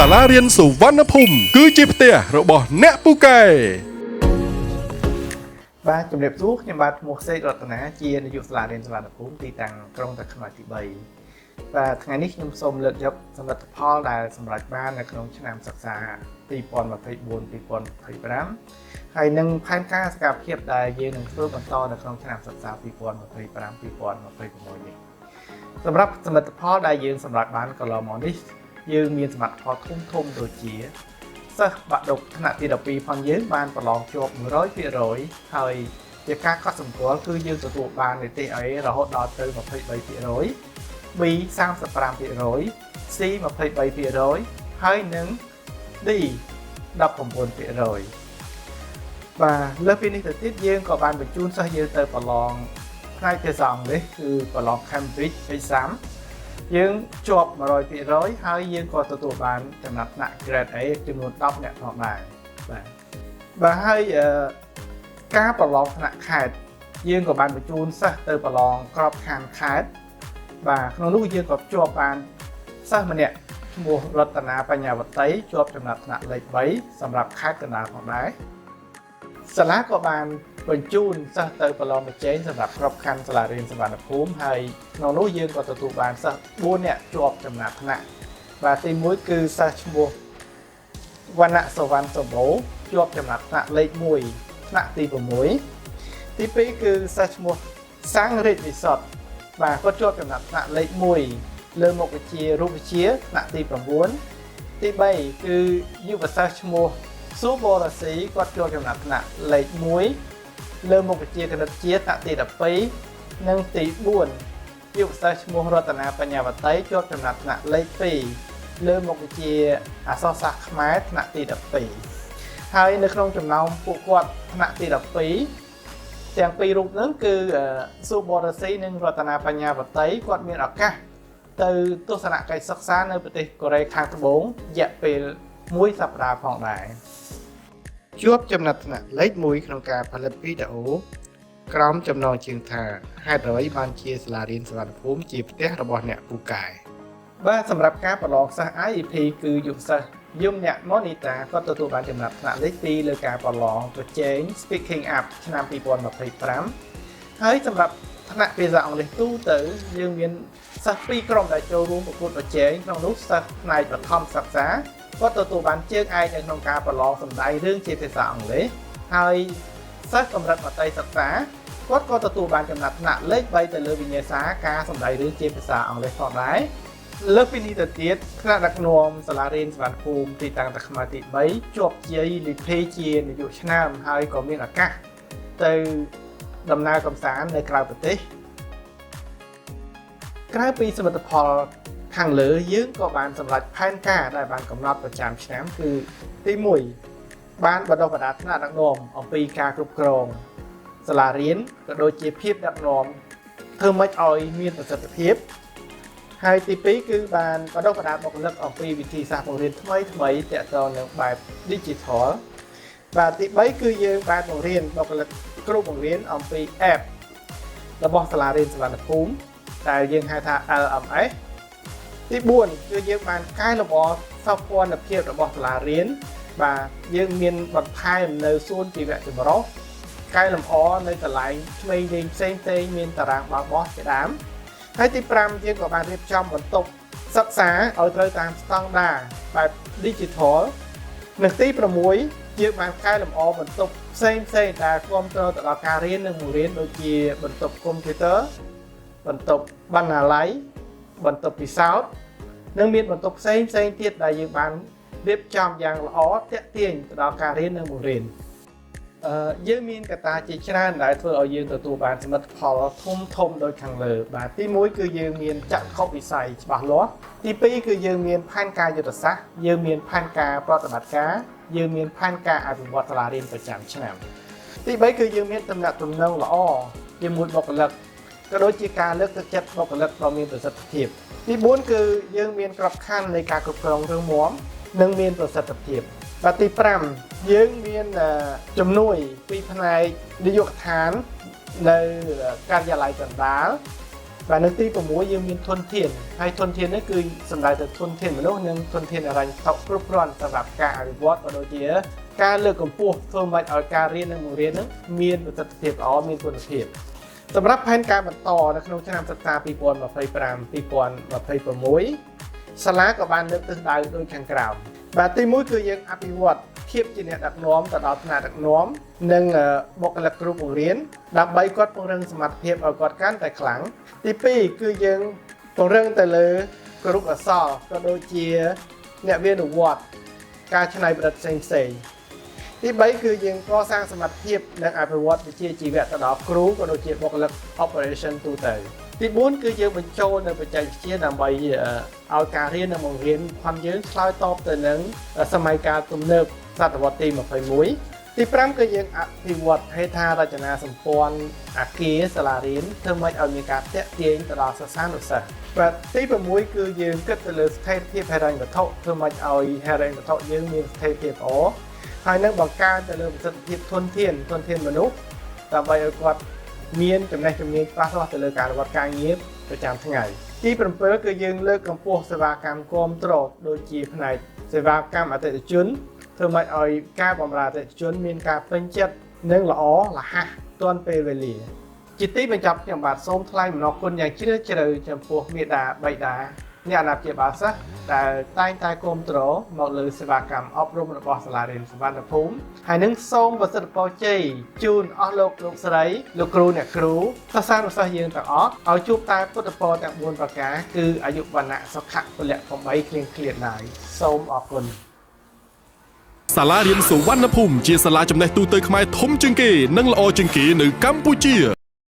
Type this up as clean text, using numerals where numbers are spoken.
សាលារៀនសុវណ្ណភូមិគឺជាផ្ទះរបស់អ្នកពូកែបាទជំរាបសួរខ្ញុំបាទឈ្មោះសេករតនាជានាយកសាលារៀនសុវណ្ណភូមិទីតាំងក្រុងតាខ្មៅទី3បាទថ្ងៃនេះខ្ញុំសូមលើកយកសមិទ្ធផលដែលសម្រេចបាននៅក្នុងឆ្នាំសិក្សា2024-2025ហើយនឹងផែនការសកម្មភាពដែលយើងនឹងធ្វើបន្តនៅក្នុងឆ្នាំសិក្សា2025-2026នេះសម្រាប់សមិទ្ធផលដែលយើងសម្រេចបានកន្លងមកនេះយើងមានសមិទ្ធផលធំដូចជាសិស្សបាក់ឌុបថ្នាក់ទី12ផងយើងបានប្រឡងជាប់ 100% ហើយជាការកត់សម្គាល់គឺយើងទទួលបាននីតិអីរហូតដល់ទៅ 23% B 35% C 23% ហើយនឹង D 19%បាទលើសពីនេះទៅទៀតយើងក៏បានបញ្ជូនសិស្សយើងទៅប្រឡងផ្នែកភាសាអង់គ្លេសគឺប្រឡង Cambridge Exam យើងជាប់ 100% ហើយយើងក៏ទទួលបានចំណាត់ថ្នាក់ Grade A ចំនួន10នាក់ផងដែរបាទហើយការប្រឡងថ្នាក់ខេត្តយើងក៏បានបញ្ជូនសិស្សទៅប្រឡងក្របខ័ណ្ឌខេត្តបាទក្នុងនោះយើងក៏ជាប់បានសិស្សម្នាក់ឈ្មោះរតនាបញ្ញាវតីជាប់ចំណាត់ថ្នាក់លេខ3សម្រាប់ខេត្តកណ្ដាលផងដែរសាលាក៏បានបញ្ជូនសិស្សទៅប្រឡងប្រជែងសម្រាប់ក្របខ័ណ្ឌសាលារៀនសុវណ្ណភូមិហើយក្នុងនោះយើងក៏ទទួលបានសិស្ស4នាក់ជាប់ចំណាត់ថ្នាក់បាទទី1គឺសិស្សឈ្មោះវណ្ណៈសវណ្ណសម្បូរជាប់ចំណាត់ថ្នាក់លេខ1ថ្នាក់ទី6ទី2គឺសិស្សឈ្មោះសាំងរិទ្ធវិសុទ្ធបាទគាត់ជាប់ចំណាត់ថ្នាក់លេខ1លើមុខវិជ្ជារូបវិទ្យាថ្នាក់ទី9ទី3គឺយុវសិស្សឈ្មោះស៊ូបូរ៉ាស៊ីគាត់ជាប់ចំណាត់ថ្នាក់លេខ1លើមុខវិជ្ជាគណិតវិទ្យាថ្នាក់ទី12និងទី4យុវសិស្សឈ្មោះរតនាបញ្ញាវតីជាប់ចំណាត់ថ្នាក់លេខ2លើមុខវិជ្ជាអក្សរសាស្ត្រខ្មែរថ្នាក់ទី12ហើយនៅក្នុងចំណោមពួកគាត់ថ្នាក់ទី12ទាំងពីររូបហ្នឹងគឺស៊ូបូរ៉ាស៊ីនិងរតនាបញ្ញាវតីគាត់មានឱកាសទៅទស្សនកិច្ចសិក្សានៅប្រទេសកូរ៉េខាងត្បូងរយៈពេល1សប្តាហ៍ផងដែរជាប់ចំណាត់ថ្នាក់លេខ1ក្នុងការផលិតវីដេអូក្រោមចំណងជើងថាហេតុអ្វីបានជាសាលារៀនសុវណ្ណភូមិជាផ្ទះរបស់អ្នកពូកែបាទសម្រាប់ការប្រឡងសិស្ស IEP គឺយុវសិស្សយមអ្នកម៉ូនីតាគាត់ទទួលបានចំណាត់ថ្នាក់លេខ2លើការប្រឡងប្រជែង Speaking Up ឆ្នាំ2025ហើយសម្រាប់ថ្នាក់ភាសាអង់គ្លេសទូទៅយើងមានសិស្ស2ក្រុមដែលចូលរួមប្រកួតប្រជែងក្នុងនោះសិស្សផ្នែកបឋមសិក្សាគាត់ទទួលបានជើងឯកនៅក្នុងការប្រឡងសម្ដែងរឿងជាភាសាអង់គ្លេសហើយសិស្សកម្រិតមត្តេយ្យសិក្សាគាត់ក៏ទទួលបានចំណាត់ថ្នាក់លេខ3ទៅលើវិញ្ញាសាការសម្ដែងរឿងជាភាសាអង់គ្លេសផងដែរលើសពីនេះទៅទៀតថ្នាក់ដឹកនាំសាលារៀនសុវណ្ណភូមិទីតាំងតាខ្មៅទី3ជាប់ជាយលីភេជានាយកឆ្នាំហើយក៏មានឱកាសទៅដំណើរកម្សាន្តនៅក្រៅប្រទេសក្រៅពីសមិទ្ធផលខាងលើយើងក៏បានសម្រេចផែនការដែលបានកំណត់ប្រចាំឆ្នាំគឺទី1បានបណ្ដុះបណ្ដាលថ្នាក់ដឹកនាំអំពីការគ្រប់គ្រងសាលារៀនក៏ដូចជាភាពដឹកនាំធ្វើម៉េចឲ្យមានប្រសិទ្ធភាពហើយទី2គឺបានបណ្ដុះបណ្ដាលបុគ្គលិកអំពីវិធីសាស្ត្របង្រៀនថ្មីទាក់ទងនឹងបែប Digital បាទទី3គឺយើងបានបង្រៀនបុគ្គលិកគ្រូបង្រៀនអំពី App របស់សាលារៀនសុវណ្ណភូមិដែលយើងហៅថា LMS ទី4គឺយើងបានកែលម្អសោភ័ណភាពរបស់សាលារៀនបាទយើងមានបន្ថែមនៅសួនជីវៈចម្រុះកែលម្អនៅកន្លែងឆ្វេងលេងផ្សេងមានតារាងបាល់បោះជាដើមហើយទី5យើងក៏បានរៀបចំបន្ទប់សិក្សាឲ្យត្រូវតាមស្តង់ដារបែប Digital និងទី6យើងបានកែលម្អបន្ទប់ផ្សេងដែលគ្រប់គ្រងទៅដល់ការរៀននិងបង្រៀនដូចជាបន្ទប់កុំព្យូទ័របន្ទប់បណ្ណាល័យបន្ទប់ពិសោធន៍និងមានបន្ទប់ផ្សេងទៀតដែលយើងបានរៀបចំយ៉ាងល្អទាក់ទាញទៅដល់ការរៀននិងបង្រៀនយើងមានកត្តាជាច្រើនដែលធ្វើឲ្យយើងទទួលបានសមិទ្ធផលធំដូចខាងលើបាទទី1គឺយើងមានចក្ខុវិស័យច្បាស់លាស់ទី2គឺយើងមានផែនការយុទ្ធសាស្ត្រយើងមានផែនការប្រតិបត្តិការយើងមានផែនការអភិវឌ្ឍសាលារៀនប្រចាំឆ្នាំទី3គឺយើងមានទំនាក់ទំនងល្អជាមួយបុគ្គលិកក៏ដូចជាការលើកទឹកចិត្តបុគ្គលិកដ៏មានប្រសិទ្ធភាពទី4គឺយើងមានក្របខ័ណ្ឌនៃការគ្រប់គ្រងរឿងមាំនិងមានប្រសិទ្ធភាពបាទទី5យើងមានជំនួយពីផ្នែកនាយកដ្ឋាននៅការិយាល័យកណ្ដាល và nước tí của múa dương miên thuần thiền hay thuần thiền đó cứ sầm đại từ thuần thiền mà lúc nhưng thuần thiền là rành tộc group runสำหรับการ reward và đôi chiaการเลือกของพวกเพิ่มมาเอาการเรียนในหมู่เรียนนั้นมีประสิทธิภาพอ๋อมีคุณภาพสำหรับแผนการบรรต่อในขนมชนามสตาปีปอนมาไฟปรามปีปอนมาไฟประมุยสลากับบ้านเลือกตึงดาวโดยแข่งกล่าวแบบที่มุ้ยคือยังอภิวัตเทียบจีเนดักน้อมแต่ดาวถนัดดักน้อมหนึ่งบอกหลักกรุ๊ปของเรียนดับใบกอดปงเริงสมัติเทียบเอากอดกันแต่ขลังที่ปีคือยังปงเริงแต่เลยกรุ๊ปอัศก็โดยเชียเนี่ยเวียนอุวัตการชนะประเด็นเซนที่ใบคือยังก็สร้างสมัติเทียบในอภิวัตวิเชียจีเวตดอกครูก็โดยเชียบอกหลัก operation ตัวเตยที่บุญคือยังเป็นโจในปัจจัยเชียนำใบเอาการเรียนในมองเรียนความยืนคล้ายตอบแต่หนึ่งสมัยการตุ่มเนิบศตวรรษที่มาไฟมุ้ยที่พร้อมก็ยังอภิวัตให้ทาราชนาสมพรอาเกีสลารินเพื่อไม่เอามีการเตะเตียงตลอดสร้างอุตสาหแต่ที่ประมุ้ยคือยังก็จะเลือกเทปที่แพร่กระทบเพื่อไม่เอาแพร่กระทบยังมีเทปอ๋อภายในบางการจะเลือกประสิทธิภาพทนเทียนมนุษย์แต่ใบกอดเมียนจำแนกจำเนียนป้าสวัสดิ์จะเลือกการวัดการเงียบประจำทั้งไงที่เป็นเพื่อคือยังเลือกกำพวกเสวากรรมกรมตรวจโดยจีภายในเสวากรรมอัตติจุนเพื่อไม่เอาการบำราอัตติจุนมีการเป็นจัดหนึ่งละอ๋อละฮะต้นเปเวลีจิตที่เป็นจับอย่างบาดส้มทลายมันนอกคนอย่างเชื่อเจริญจำพวกเมียดาใบดาเนี่ยนับเจ็บบาซะแต่ใต้กรมตรวจหมดเลยเสวากรรมอบรมระบบสลาเรนสวรรณภูมิให้นึ่งส้มบริษัทปอเจจูนออโลกลูกสไลลูกครูเนี่ยครูภาษาภาษาเยือนแต่ออกเอาจูบตาพุทธปอแต่บนประกาคืออายุวันณะสักขะเป็นแหละของใบเคลียดนายส้มออกคน សាលារៀនសុវណ្ណភូមិជាសាលាចំណេះទូទៅខ្មែរធំជាងគេនិងល្អជាងគេនៅកម្ពុជា